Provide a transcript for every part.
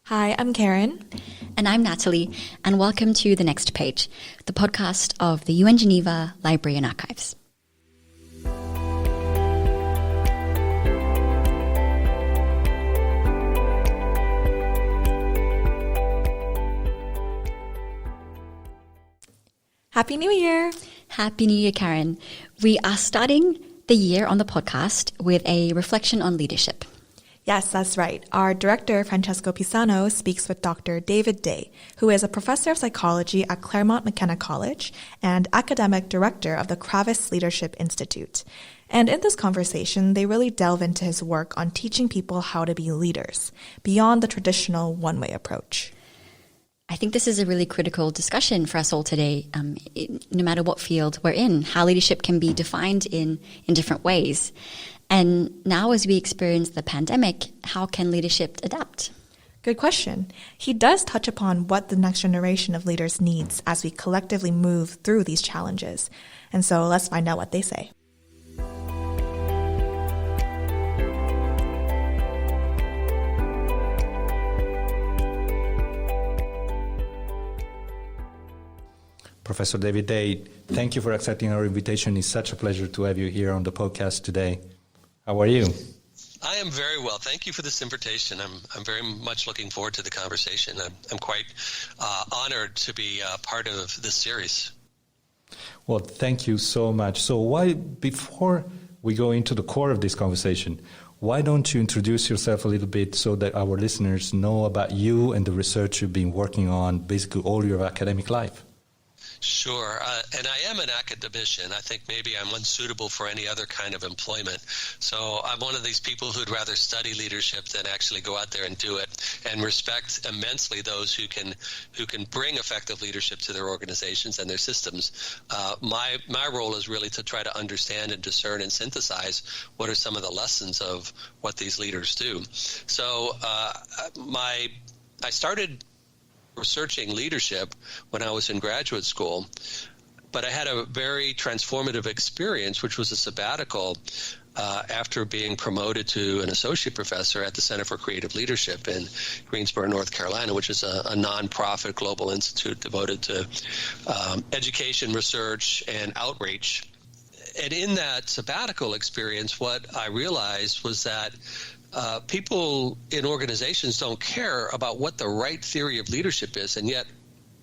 Hi, I'm Karen. And I'm Natalie, and welcome to The Next Page, the podcast of the UN Geneva Library and Archives. Happy New Year! Happy New Year, Karen. We are starting the year on the podcast with a reflection on leadership. Yes, that's right. Our director, Francesco Pisano, speaks with Dr. David Day, who is a professor of psychology at Claremont McKenna College and academic director of the Kravis Leadership Institute. And in this conversation, they really delve into his work on teaching people how to be leaders, beyond the traditional one-way approach. I think this is a really critical discussion for us all today, no matter what field we're in, how leadership can be defined in different ways. And now as we experience the pandemic, how can leadership adapt? Good question. He does touch upon what the next generation of leaders needs as we collectively move through these challenges. And so let's find out what they say. Professor David Day, thank you for accepting our invitation. It's such a pleasure to have you here on the podcast today. How are you? I am very well. Thank you for this invitation. I'm very much looking forward to the conversation. I'm quite honored to be part of this series. Well, thank you so much. So before we go into the core of this conversation, why don't you introduce yourself a little bit so that our listeners know about you and the research you've been working on basically all your academic life? Sure. And I am an academician. I think maybe I'm unsuitable for any other kind of employment. So I'm one of these people who'd rather study leadership than actually go out there and do it, and respect immensely those who can bring effective leadership to their organizations and their systems. My role is really to try to understand and discern and synthesize what are some of the lessons of what these leaders do. So I started researching leadership when I was in graduate school, but I had a very transformative experience, which was a sabbatical after being promoted to an associate professor at the Center for Creative Leadership in Greensboro, North Carolina, which is a nonprofit global institute devoted to education, research, and outreach. And in that sabbatical experience, what I realized was that people in organizations don't care about what the right theory of leadership is, and yet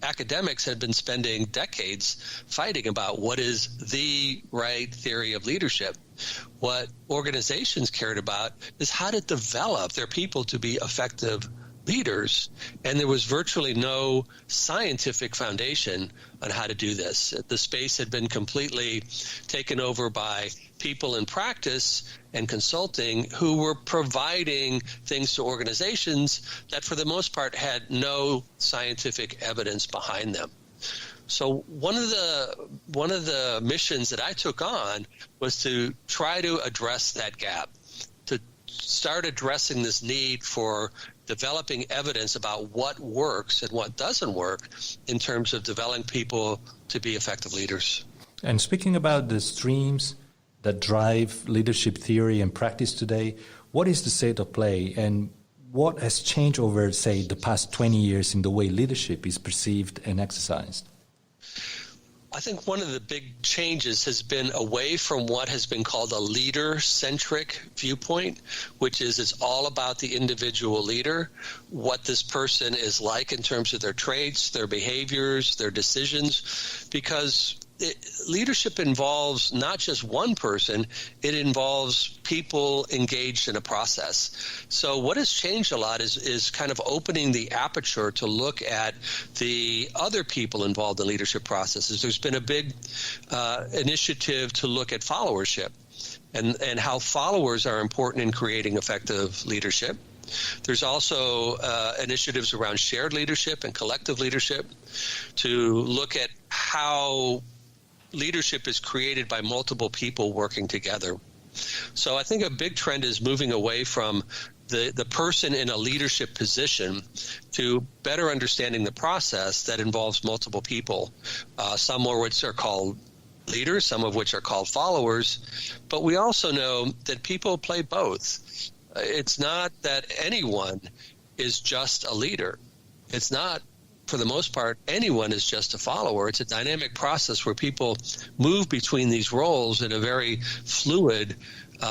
academics had been spending decades fighting about what is the right theory of leadership. What organizations cared about is how to develop their people to be effective leaders, and there was virtually no scientific foundation on how to do this. The space had been completely taken over by people in practice and consulting who were providing things to organizations that for the most part had no scientific evidence behind them. So one of the missions that I took on was to try to address that gap, to start addressing this need for developing evidence about what works and what doesn't work in terms of developing people to be effective leaders. And speaking about the streams that drive leadership theory and practice today, what is the state of play and what has changed over, say, the past 20 years in the way leadership is perceived and exercised? I think one of the big changes has been away from what has been called a leader-centric viewpoint, which is it's all about the individual leader, what this person is like in terms of their traits, their behaviors, their decisions, because leadership involves not just one person, it involves people engaged in a process. So what has changed a lot is kind of opening the aperture to look at the other people involved in leadership processes. There's been a big initiative to look at followership and how followers are important in creating effective leadership. There's also initiatives around shared leadership and collective leadership to look at how leadership is created by multiple people working together. So I think a big trend is moving away from the person in a leadership position to better understanding the process that involves multiple people, some of which are called leaders, some of which are called followers. But we also know that people play both. It's not that anyone is just a leader. It's not, for the most part, anyone is just a follower. It's a dynamic process where people move between these roles in a very fluid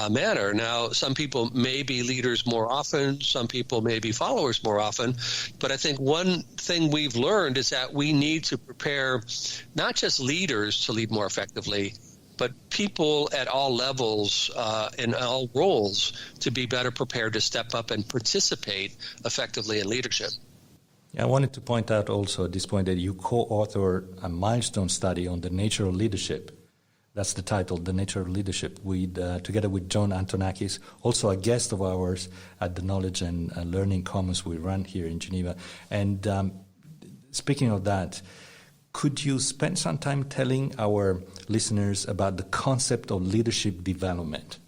manner. Now, some people may be leaders more often, some people may be followers more often, but I think one thing we've learned is that we need to prepare not just leaders to lead more effectively, but people at all levels in all roles to be better prepared to step up and participate effectively in leadership. Yeah, I wanted to point out also at this point that you co-authored a milestone study on the nature of leadership. That's the title, The Nature of Leadership, with, together with John Antonakis, also a guest of ours at the Knowledge and Learning Commons we run here in Geneva. And speaking of that, could you spend some time telling our listeners about the concept of leadership development?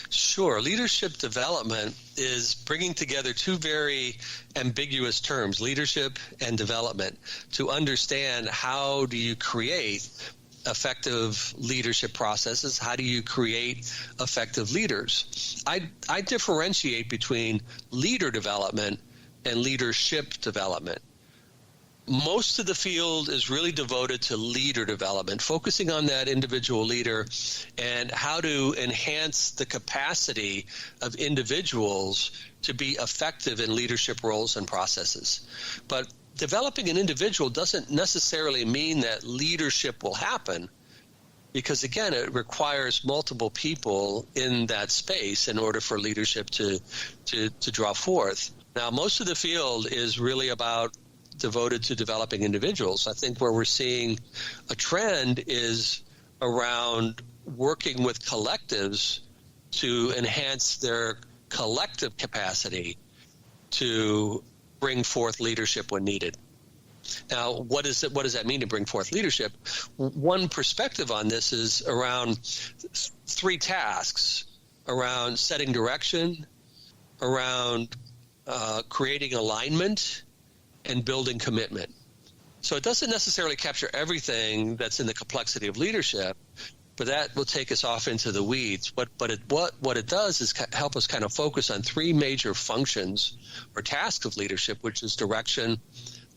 Sure. Leadership development is bringing together two very ambiguous terms, leadership and development, to understand how do you create effective leadership processes, how do you create effective leaders. I differentiate between leader development and leadership development. Most of the field is really devoted to leader development, focusing on that individual leader and how to enhance the capacity of individuals to be effective in leadership roles and processes. But developing an individual doesn't necessarily mean that leadership will happen, because, again, it requires multiple people in that space in order for leadership to draw forth. Now, most of the field is really about devoted to developing individuals. I think where we're seeing a trend is around working with collectives to enhance their collective capacity to bring forth leadership when needed. Now, what does that mean to bring forth leadership? One perspective on this is around three tasks: around setting direction, around creating alignment, and building commitment. So it doesn't necessarily capture everything that's in the complexity of leadership, but that will take us off into the weeds. What it does is help us kind of focus on three major functions or tasks of leadership, which is direction,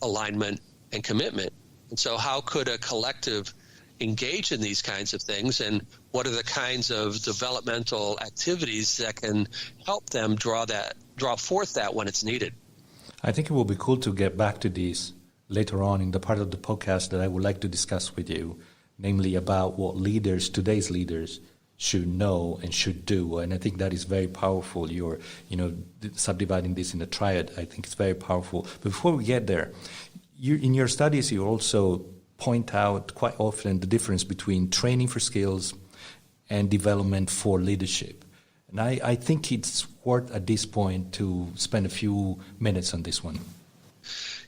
alignment, and commitment. And so how could a collective engage in these kinds of things, and what are the kinds of developmental activities that can help them draw forth that when it's needed? I think it will be cool to get back to this later on in the part of the podcast that I would like to discuss with you, namely about what today's leaders should know and should do. And I think that is very powerful. You're, subdividing this in a triad. I think it's very powerful. But before we get there, in your studies, you also point out quite often the difference between training for skills and development for leadership. And I think it's worth at this point to spend a few minutes on this one.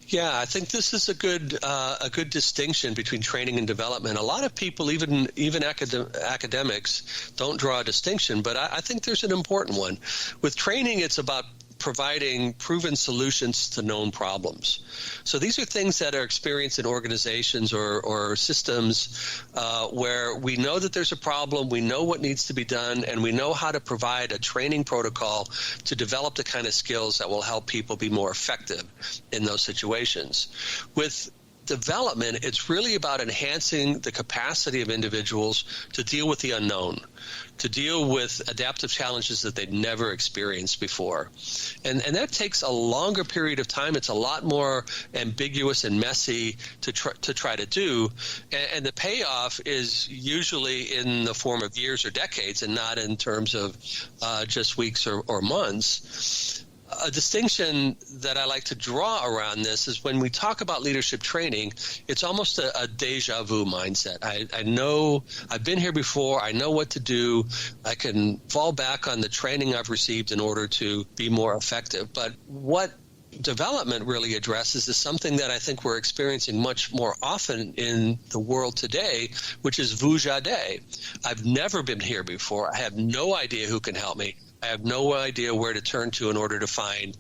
Yeah, I think this is a good distinction between training and development. A lot of people, even academics, don't draw a distinction, but I think there's an important one. With training, it's about providing proven solutions to known problems. So these are things that are experienced in organizations or systems where we know that there's a problem, we know what needs to be done, and we know how to provide a training protocol to develop the kind of skills that will help people be more effective in those situations. With development, it's really about enhancing the capacity of individuals to deal with the unknown, to deal with adaptive challenges that they've never experienced before. And that takes a longer period of time. It's a lot more ambiguous and messy to try to do. And the payoff is usually in the form of years or decades and not in terms of just weeks or months. A distinction that I like to draw around this is when we talk about leadership training, it's almost a deja vu mindset. I know I've been here before. I know what to do. I can fall back on the training I've received in order to be more effective. But what development really addresses is something that I think we're experiencing much more often in the world today, which is vujade. I've never been here before. I have no idea who can help me. I have no idea where to turn to in order to find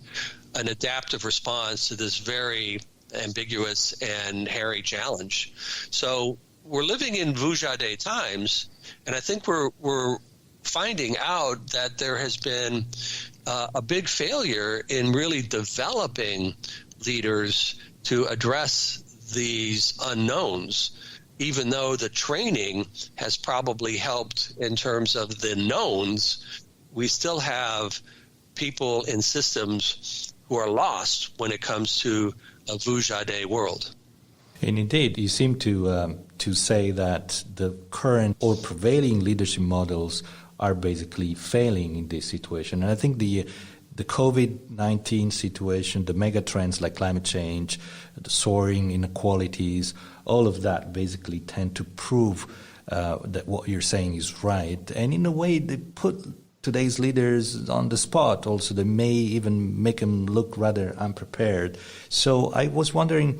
an adaptive response to this very ambiguous and hairy challenge. So we're living in vujade times, and I think we're finding out that there has been a big failure in really developing leaders to address these unknowns, even though the training has probably helped in terms of the knowns. We still have people in systems who are lost when it comes to a Vujade world. And indeed, you seem to say that the current or prevailing leadership models are basically failing in this situation. And I think the COVID-19 situation, the mega trends like climate change, the soaring inequalities, all of that basically tend to prove that what you're saying is right. And in a way, they put today's leaders on the spot. Also, they may even make them look rather unprepared. So I was wondering,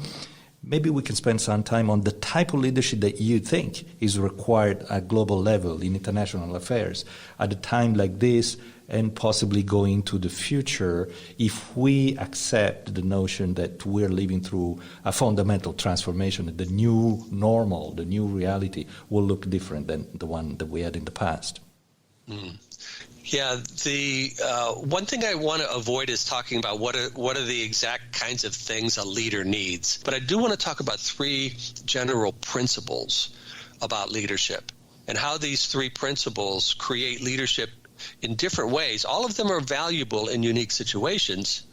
maybe we can spend some time on the type of leadership that you think is required at global level in international affairs at a time like this, and possibly going into the future if we accept the notion that we're living through a fundamental transformation, that the new normal, the new reality will look different than the one that we had in the past. Yeah, the one thing I want to avoid is talking about what are the exact kinds of things a leader needs. But I do want to talk about three general principles about leadership and how these three principles create leadership in different ways. All of them are valuable in unique situations.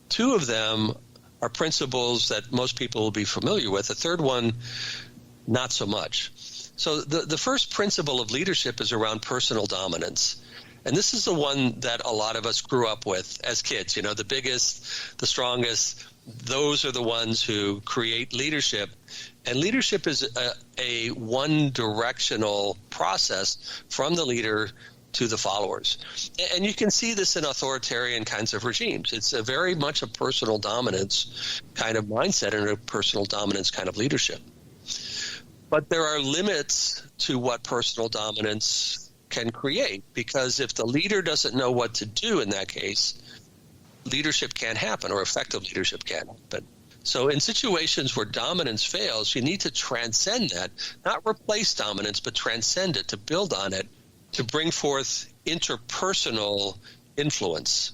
Two of them are principles that most people will be familiar with. The third one, not so much. So the first principle of leadership is around personal dominance. And this is the one that a lot of us grew up with as kids. You know, the biggest, the strongest, those are the ones who create leadership. And leadership is a one-directional process from the leader to the followers. And you can see this in authoritarian kinds of regimes. It's a very much a personal dominance kind of mindset and a personal dominance kind of leadership. But there are limits to what personal dominance can create, because if the leader doesn't know what to do in that case, leadership can't happen, or effective leadership can't happen. So in situations where dominance fails, you need to transcend that, not replace dominance, but transcend it, to build on it, to bring forth interpersonal influence.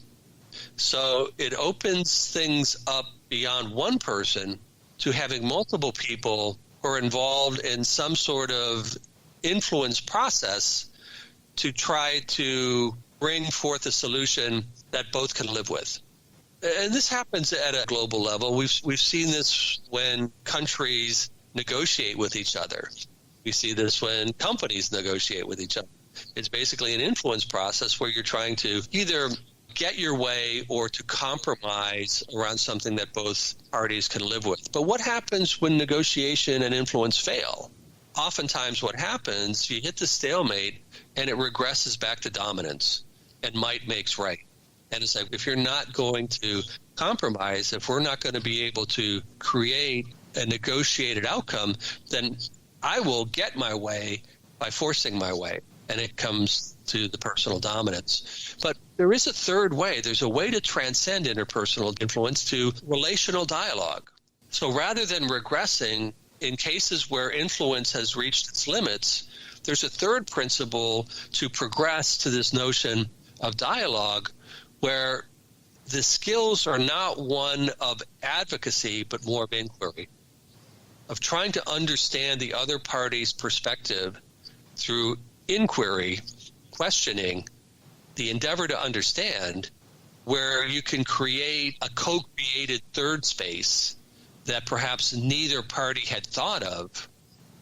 So it opens things up beyond one person to having multiple people who are involved in some sort of influence process to try to bring forth a solution that both can live with. And this happens at a global level. We've seen this when countries negotiate with each other. We see this when companies negotiate with each other. It's basically an influence process where you're trying to either get your way or to compromise around something that both parties can live with. But what happens when negotiation and influence fail? Oftentimes what happens, you hit the stalemate and it regresses back to dominance, and might makes right. And it's like, if you're not going to compromise, if we're not going to be able to create a negotiated outcome, then I will get my way by forcing my way. And it comes to the personal dominance. But there is a third way. There's a way to transcend interpersonal influence to relational dialogue. So rather than regressing in cases where influence has reached its limits, there's a third principle to progress to this notion of dialogue, where the skills are not one of advocacy, but more of inquiry, of trying to understand the other party's perspective through inquiry, questioning, the endeavor to understand, where you can create a co-created third space that perhaps neither party had thought of,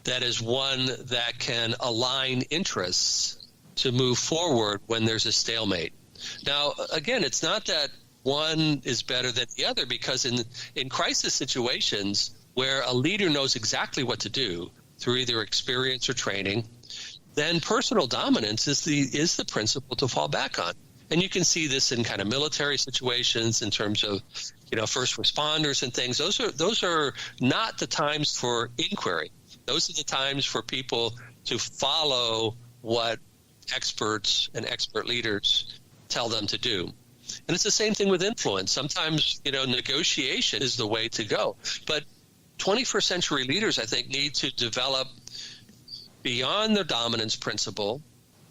that is one that can align interests to move forward when there's a stalemate. Now, again, it's not that one is better than the other, because in crisis situations where a leader knows exactly what to do through either experience or training, then personal dominance is the principle to fall back on. And you can see this in kind of military situations in terms of, first responders and things. Those are not the times for inquiry. Those are the times for people to follow what experts and expert leaders tell them to do. And it's the same thing with influence. Sometimes, negotiation is the way to go. But 21st century leaders, I think, need to develop beyond the dominance principle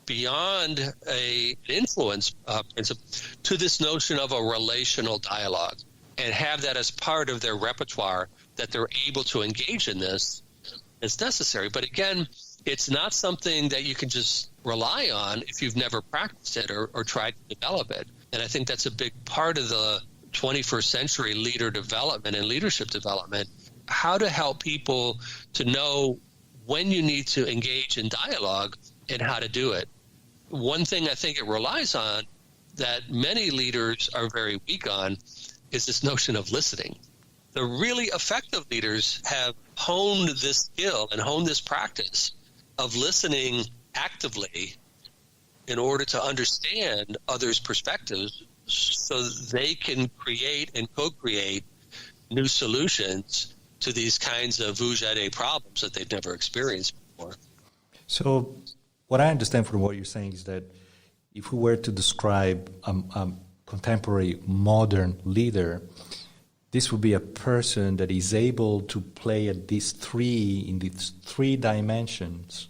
beyond an influence principle to this notion of a relational dialogue, and have that as part of their repertoire, that they're able to engage in this as necessary. But again, it's not something that you can just rely on if you've never practiced it or tried to develop it. And I think that's a big part of the 21st century leader development and leadership development, how to help people to know when you need to engage in dialogue and how to do it. One thing I think it relies on that many leaders are very weak on is this notion of listening. The really effective leaders have honed this skill and honed this practice of listening actively in order to understand others' perspectives so they can create and co-create new solutions to these kinds of vous-allez problems that they've never experienced before. So what I understand from what you're saying is that if we were to describe a contemporary modern leader, this would be a person that is able to play in these three dimensions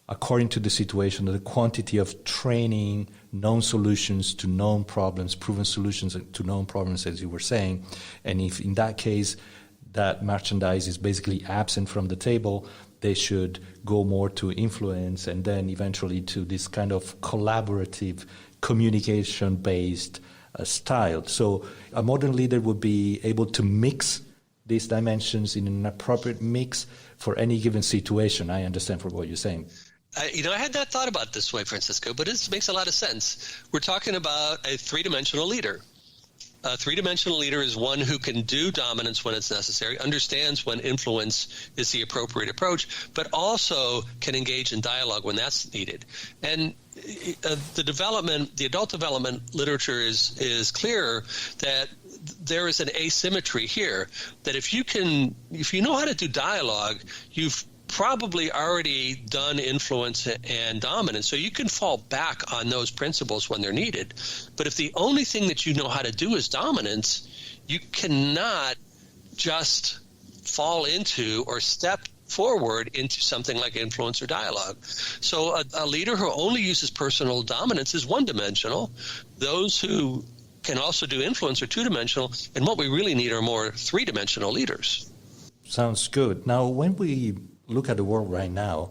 according to the situation, the quantity of training, known solutions to known problems, proven solutions to known problems, as you were saying. And if in that case that merchandise is basically absent from the table, they should go more to influence and then eventually to this kind of collaborative, communication-based style. So a modern leader would be able to mix these dimensions in an appropriate mix for any given situation. I understand from what you're saying. I had not thought about it this way, Francesco, but it makes a lot of sense. We're talking about a three-dimensional leader. A three-dimensional leader is one who can do dominance when it's necessary, understands when influence is the appropriate approach, but also can engage in dialogue when that's needed. And the adult development literature is clear that there is an asymmetry here, that if you know how to do dialogue, you've probably already done influence and dominance, so you can fall back on those principles when they're needed. But if the only thing that you know how to do is dominance, you cannot just fall into or step forward into something like influence or dialogue. So a leader who only uses personal dominance is one-dimensional. Those who can also do influence are two-dimensional, and what we really need are more three-dimensional leaders. Sounds good. Now, when we look at the world right now,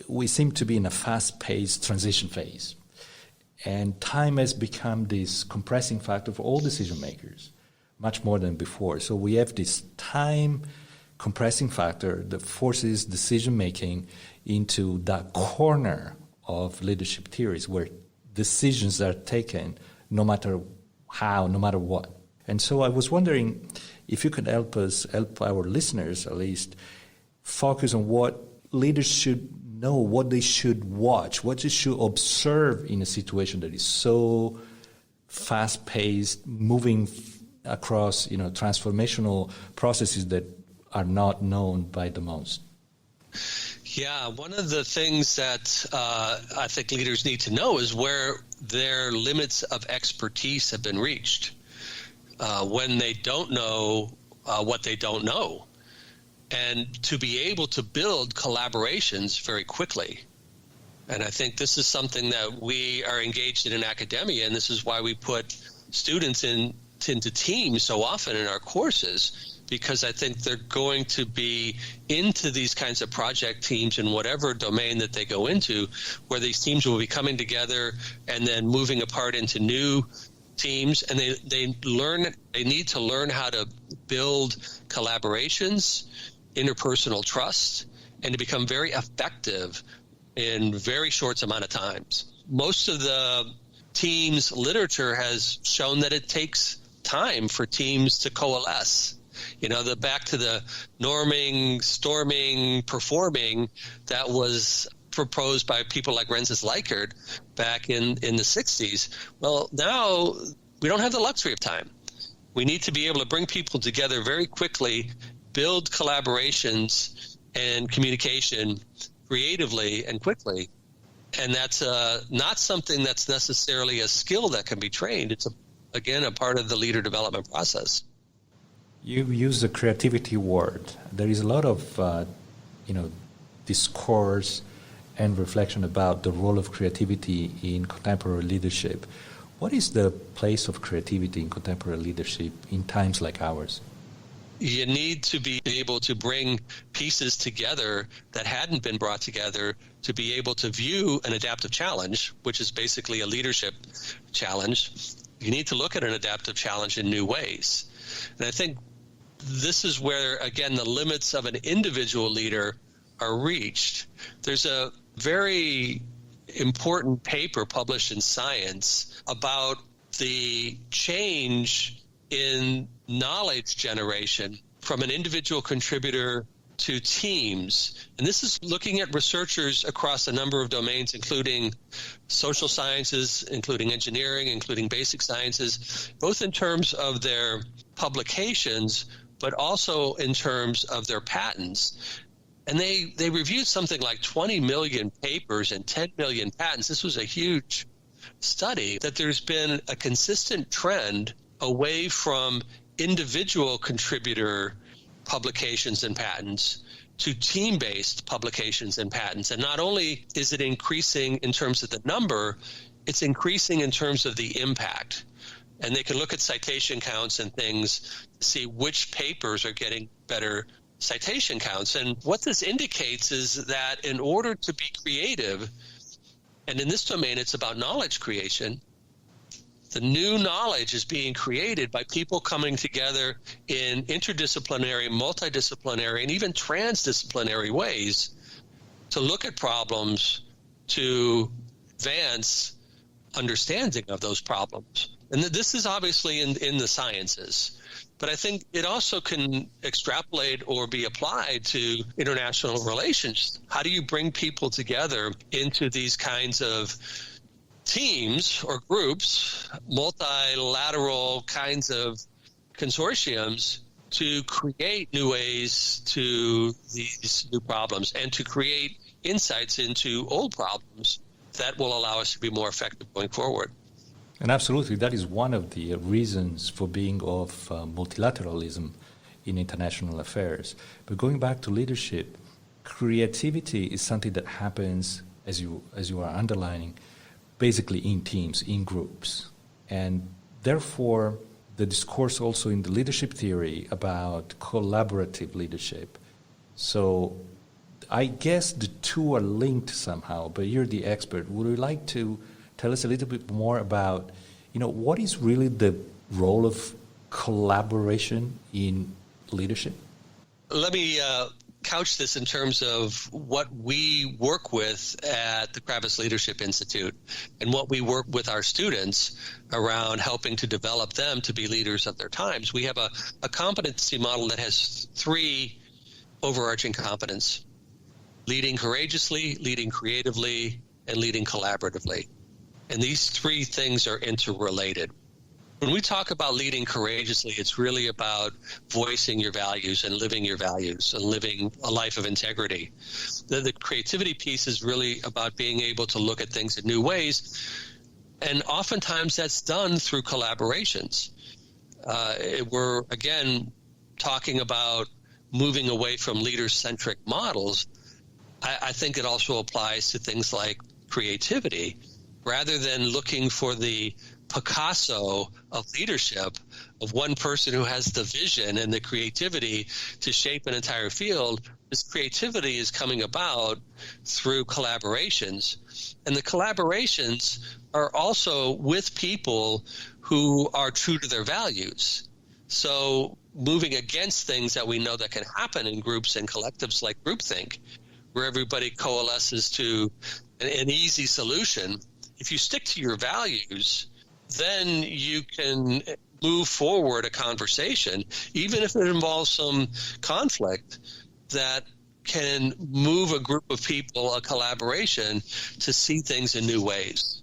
we seem to be in a fast-paced transition phase. And time has become this compressing factor for all decision makers, much more than before. So we have this time compressing factor that forces decision making into that corner of leadership theories where decisions are taken no matter how, no matter what. And so I was wondering if you could help our listeners at least, focus on what leaders should know, what they should watch, what they should observe in a situation that is so fast-paced, moving across, transformational processes that are not known by the most. Yeah, one of the things that I think leaders need to know is where their limits of expertise have been reached, when they don't know what they don't know, and to be able to build collaborations very quickly. And I think this is something that we are engaged in academia, and this is why we put students into teams so often in our courses, because I think they're going to be into these kinds of project teams in whatever domain that they go into, where these teams will be coming together and then moving apart into new teams, and they need to learn how to build collaborations, interpersonal trust, and to become very effective in very short amount of times. Most of the teams literature has shown that it takes time for teams to coalesce. Back to the norming, storming, performing that was proposed by people like Rensis Likert back in the 60s. Well, now we don't have the luxury of time. We need to be able to bring people together very quickly, build collaborations and communication creatively and quickly. And that's not something that's necessarily a skill that can be trained. It's, again, a part of the leader development process. You use the creativity word. There is a lot of, discourse and reflection about the role of creativity in contemporary leadership. What is the place of creativity in contemporary leadership in times like ours? You need to be able to bring pieces together that hadn't been brought together to be able to view an adaptive challenge, which is basically a leadership challenge. You need to look at an adaptive challenge in new ways. And I think this is where, again, the limits of an individual leader are reached. There's a very important paper published in Science about the change in knowledge generation from an individual contributor to teams. And this is looking at researchers across a number of domains, including social sciences, including engineering, including basic sciences, both in terms of their publications, but also in terms of their patents. And they reviewed something like 20 million papers and 10 million patents. This was a huge study, that there's been a consistent trend away from individual contributor publications and patents to team-based publications and patents. And not only is it increasing in terms of the number, it's increasing in terms of the impact. And they can look at citation counts and things to see which papers are getting better citation counts. And what this indicates is that in order to be creative, and in this domain it's about knowledge creation, the new knowledge is being created by people coming together in interdisciplinary, multidisciplinary, and even transdisciplinary ways to look at problems, to advance understanding of those problems. And this is obviously in the sciences. But I think it also can extrapolate or be applied to international relations. How do you bring people together into these kinds of teams or groups, multilateral kinds of consortiums, to create new ways to these new problems and to create insights into old problems that will allow us to be more effective going forward? And absolutely, that is one of the reasons for being of multilateralism in international affairs. But going back to leadership, creativity is something that happens, as you are underlining, basically in teams, in groups. And therefore, the discourse also in the leadership theory about collaborative leadership. So I guess the two are linked somehow, but you're the expert. Would you like to tell us a little bit more about, what is really the role of collaboration in leadership? Let me couch this in terms of what we work with at the Kravis Leadership Institute and what we work with our students around helping to develop them to be leaders of their times. We have a competency model that has three overarching competence: leading courageously, leading creatively, and leading collaboratively. And these three things are interrelated. When we talk about leading courageously, it's really about voicing your values and living your values and living a life of integrity. The creativity piece is really about being able to look at things in new ways, and oftentimes that's done through collaborations. We're, again, talking about moving away from leader-centric models. I think it also applies to things like creativity. Rather than looking for the Picasso of leadership, of one person who has the vision and the creativity to shape an entire field, this creativity is coming about through collaborations. And the collaborations are also with people who are true to their values. So moving against things that we know that can happen in groups and collectives like groupthink, where everybody coalesces to an easy solution. If you stick to your values, then you can move forward a conversation, even if it involves some conflict, that can move a group of people, a collaboration, to see things in new ways.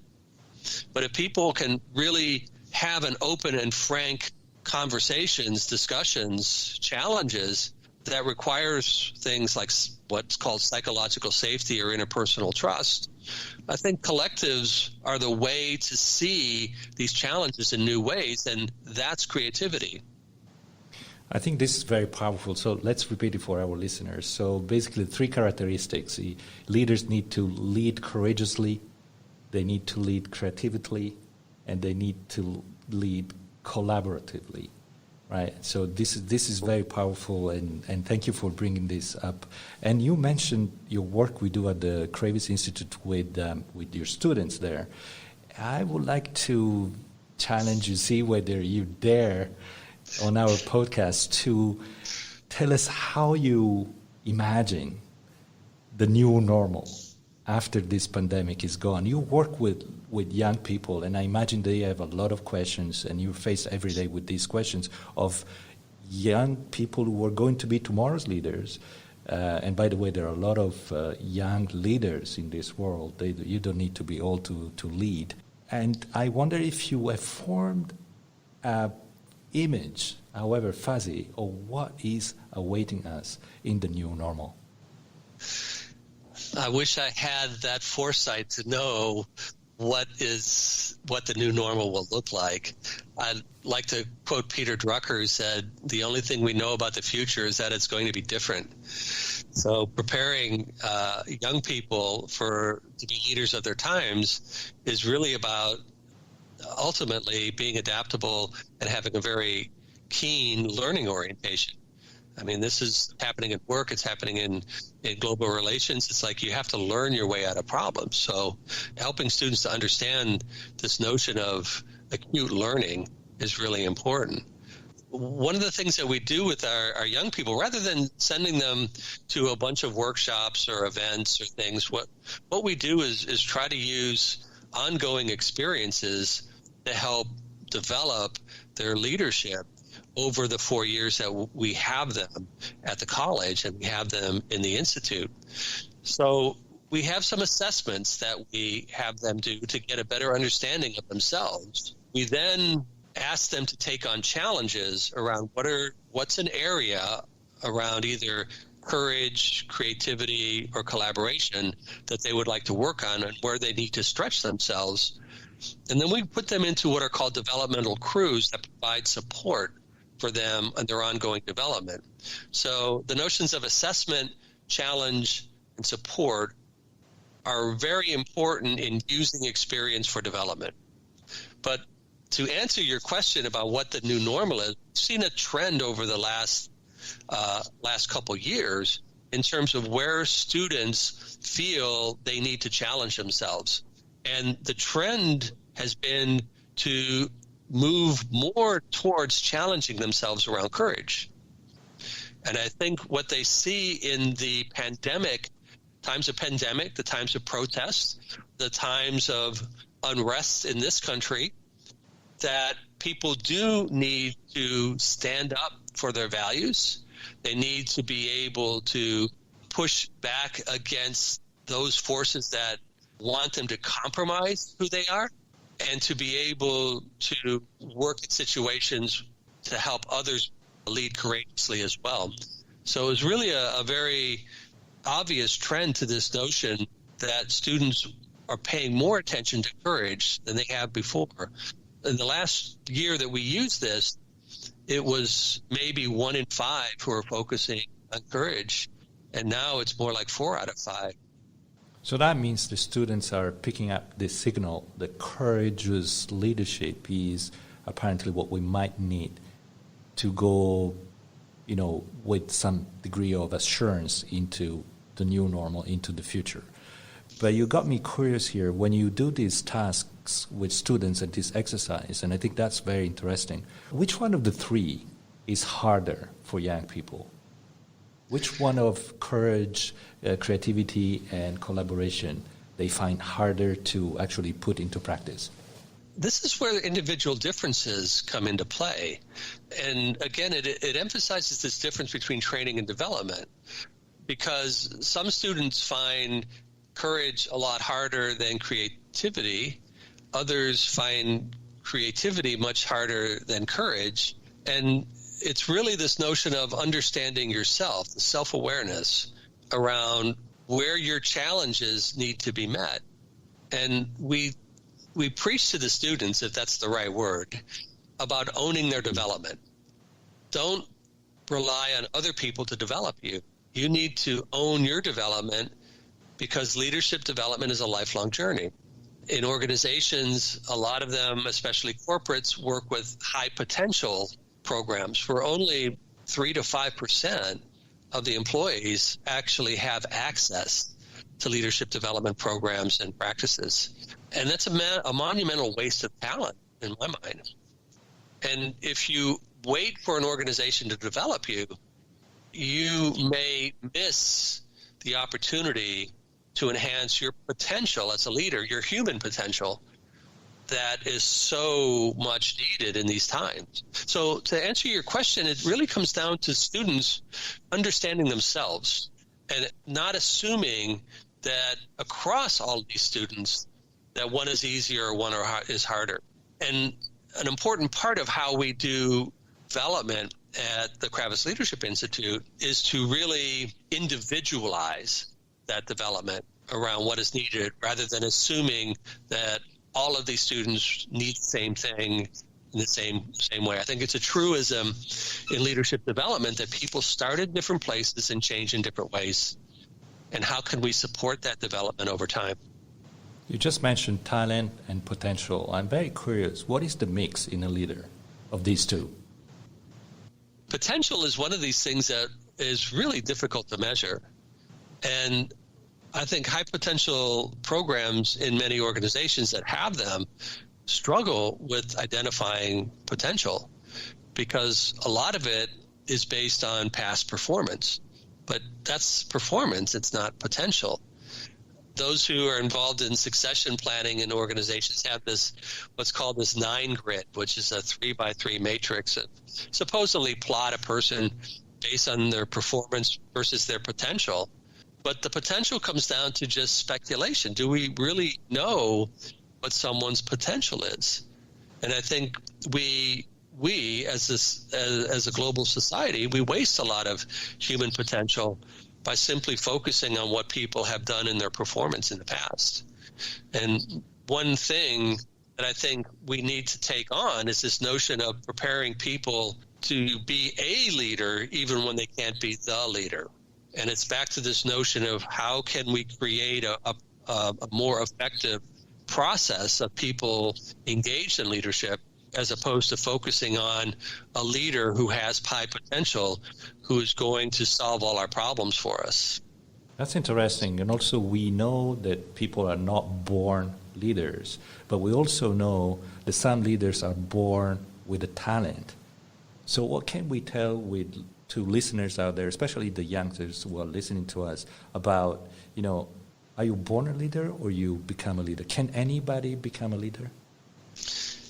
But if people can really have an open and frank conversations, discussions, challenges that requires things like what's called psychological safety or interpersonal trust, I think collectives are the way to see these challenges in new ways, and that's creativity. I think this is very powerful. So let's repeat it for our listeners. So basically 3 characteristics. Leaders need to lead courageously, they need to lead creatively, and they need to lead collaboratively, right? So this is very powerful, and thank you for bringing this up. And you mentioned your work we do at the Kravis Institute with your students there. I would like to challenge you, see whether you dare on our podcast to tell us how you imagine the new normal after this pandemic is gone. You work with young people, and I imagine they have a lot of questions, and you face every day with these questions of young people who are going to be tomorrow's leaders. And by the way, there are a lot of young leaders in this world. You don't need to be old to lead. And I wonder if you have formed a image, however fuzzy, of what is awaiting us in the new normal. I wish I had that foresight to know what the new normal will look like. I'd like to quote Peter Drucker, who said, "The only thing we know about the future is that it's going to be different." So preparing young people to be leaders of their times is really about ultimately being adaptable and having a very keen learning orientation. I mean, this is happening at work. It's happening in global relations. It's like you have to learn your way out of problems. So helping students to understand this notion of acute learning is really important. One of the things that we do with our young people, rather than sending them to a bunch of workshops or events or things, what we do is try to use ongoing experiences to help develop their leadership over the 4 years that we have them at the college and we have them in the institute. So we have some assessments that we have them do to get a better understanding of themselves. We then ask them to take on challenges around what's an area around either courage, creativity, or collaboration that they would like to work on and where they need to stretch themselves. And then we put them into what are called developmental crews that provide support for them and their ongoing development. So the notions of assessment, challenge, and support are very important in using experience for development. But to answer your question about what the new normal is, we've seen a trend over the last couple years in terms of where students feel they need to challenge themselves. And the trend has been to move more towards challenging themselves around courage. And I think what they see in the times of pandemic, the times of protest, the times of unrest in this country, that people do need to stand up for their values. They need to be able to push back against those forces that want them to compromise who they are, and to be able to work in situations to help others lead courageously as well. So it's really a very obvious trend to this notion that students are paying more attention to courage than they have before. In the last year that we used this, it was maybe 1 in 5 who are focusing on courage, and now it's more like 4 out of 5. So that means the students are picking up the signal that courageous leadership is apparently what we might need to go, with some degree of assurance into the new normal, into the future. But you got me curious here. When you do these tasks with students and this exercise, and I think that's very interesting, which one of the 3 is harder for young people? Which one of courage, creativity, and collaboration they find harder to actually put into practice? This is where individual differences come into play. And again, it emphasizes this difference between training and development, because some students find courage a lot harder than creativity. Others find creativity much harder than courage. And it's really this notion of understanding yourself, the self-awareness around where your challenges need to be met. And we preach to the students, if that's the right word, about owning their development. Don't rely on other people to develop you. You need to own your development, because leadership development is a lifelong journey. In organizations, a lot of them, especially corporates, work with high potential programs where only 3 to 5% of the employees actually have access to leadership development programs and practices. And that's a monumental waste of talent in my mind. And if you wait for an organization to develop you, you may miss the opportunity to enhance your potential as a leader, your human potential that is so much needed in these times. So to answer your question, it really comes down to students understanding themselves and not assuming that across all of these students that one is easier or one is harder. And an important part of how we do development at the Kravis Leadership Institute is to really individualize that development around what is needed, rather than assuming that all of these students need the same thing in the same way. I think it's a truism in leadership development that people start in different places and change in different ways. And how can we support that development over time? You just mentioned talent and potential. I'm very curious, what is the mix in a leader of these two? Potential is one of these things that is really difficult to measure. And I think high potential programs in many organizations that have them struggle with identifying potential, because a lot of it is based on past performance. But that's performance, it's not potential. Those who are involved in succession planning in organizations have this, what's called this 9 grid, which is a 3x3 matrix of supposedly plot a person based on their performance versus their potential. But the potential comes down to just speculation. Do we really know what someone's potential is? And I think we as a global society, we waste a lot of human potential by simply focusing on what people have done in their performance in the past. And one thing that I think we need to take on is this notion of preparing people to be a leader even when they can't be the leader. And it's back to this notion of how can we create a more effective process of people engaged in leadership, as opposed to focusing on a leader who has high potential, who is going to solve all our problems for us. That's interesting. And also we know that people are not born leaders, but we also know that some leaders are born with a talent. So what can we tell to listeners out there, especially the youngsters who are listening to us, about, are you born a leader or you become a leader? Can anybody become a leader?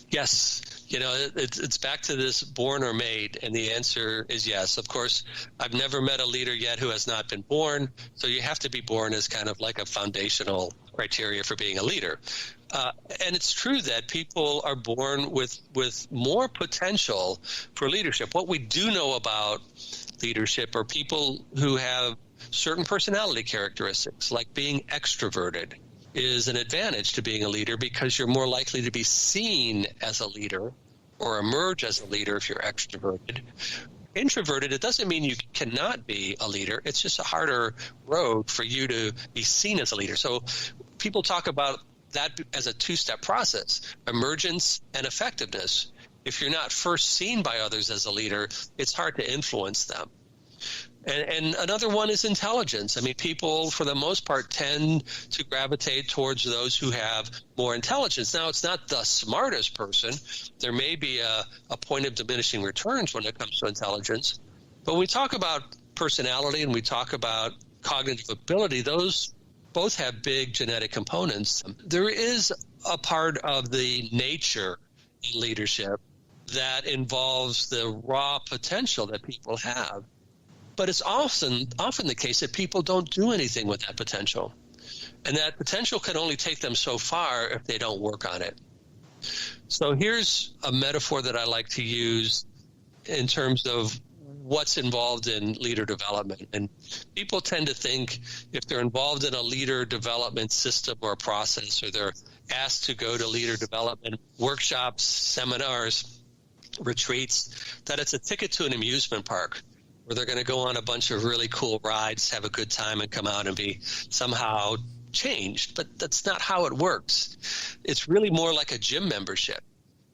Yes. It's back to this born or made, and the answer is yes. Of course, I've never met a leader yet who has not been born, so you have to be born as kind of like a foundational criteria for being a leader. And it's true that people are born with more potential for leadership. What we do know about leadership are people who have certain personality characteristics, like being extroverted is an advantage to being a leader, because you're more likely to be seen as a leader or emerge as a leader if you're extroverted. Introverted, it doesn't mean you cannot be a leader. It's just a harder road for you to be seen as a leader. So people talk about that as a 2-step process, emergence and effectiveness. If you're not first seen by others as a leader, it's hard to influence them. And another one is intelligence. I mean, people, for the most part, tend to gravitate towards those who have more intelligence. Now, it's not the smartest person. There may be a point of diminishing returns when it comes to intelligence. But when we talk about personality and we talk about cognitive ability, those both have big genetic components. There is a part of the nature in leadership that involves the raw potential that people have. But it's often the case that people don't do anything with that potential. And that potential can only take them so far if they don't work on it. So here's a metaphor that I like to use in terms of what's involved in leader development. And people tend to think if they're involved in a leader development system or a process, or they're asked to go to leader development workshops, seminars, retreats, that it's a ticket to an amusement park. where they're going to go on a bunch of really cool rides, have a good time, and come out and be somehow changed. But that's not how it works. It's really more like a gym membership.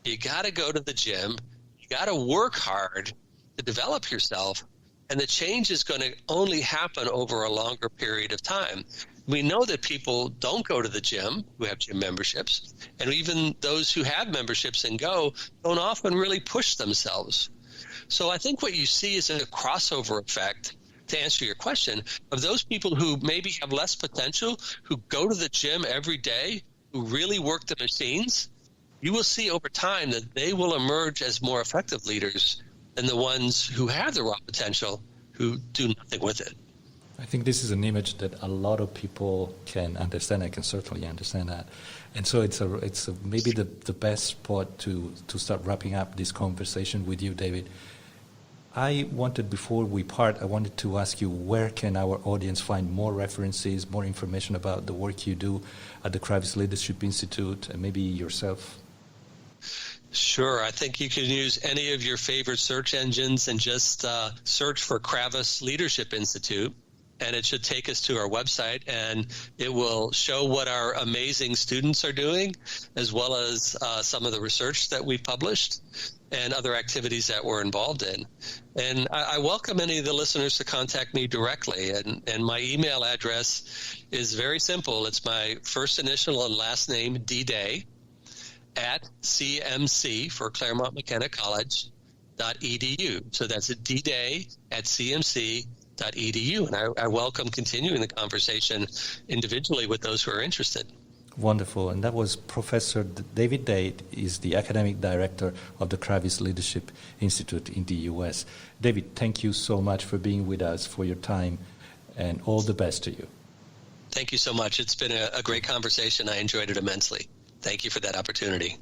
You got to go to the gym. You got to work hard to develop yourself. And the change is going to only happen over a longer period of time. We know that people don't go to the gym who have gym memberships. And even those who have memberships and go don't often really push themselves. So I think what you see is a crossover effect, to answer your question, of those people who maybe have less potential, who go to the gym every day, who really work the machines. You will see over time that they will emerge as more effective leaders than the ones who have the raw potential, who do nothing with it. I think this is an image that a lot of people can understand. I can certainly understand that. And so it's maybe the best spot to start wrapping up this conversation with you, David. Before we part, I wanted to ask you, where can our audience find more references, more information about the work you do at the Kravis Leadership Institute, and maybe yourself? Sure. I think you can use any of your favorite search engines and just search for Kravis Leadership Institute, and it should take us to our website, and it will show what our amazing students are doing, as well as some of the research that we've published and other activities that we're involved in. And I welcome any of the listeners to contact me directly, and my email address is very simple. It's my first initial and last name, D-Day, at CMC for Claremont McKenna College.edu. So that's a D-Day at CMC.edu. And I welcome continuing the conversation individually with those who are interested. Wonderful. And that was Professor David Day, is the academic director of the Kravis Leadership Institute in the U.S. David, thank you so much for being with us, for your time, and all the best to you. Thank you so much. It's been a great conversation. I enjoyed it immensely. Thank you for that opportunity.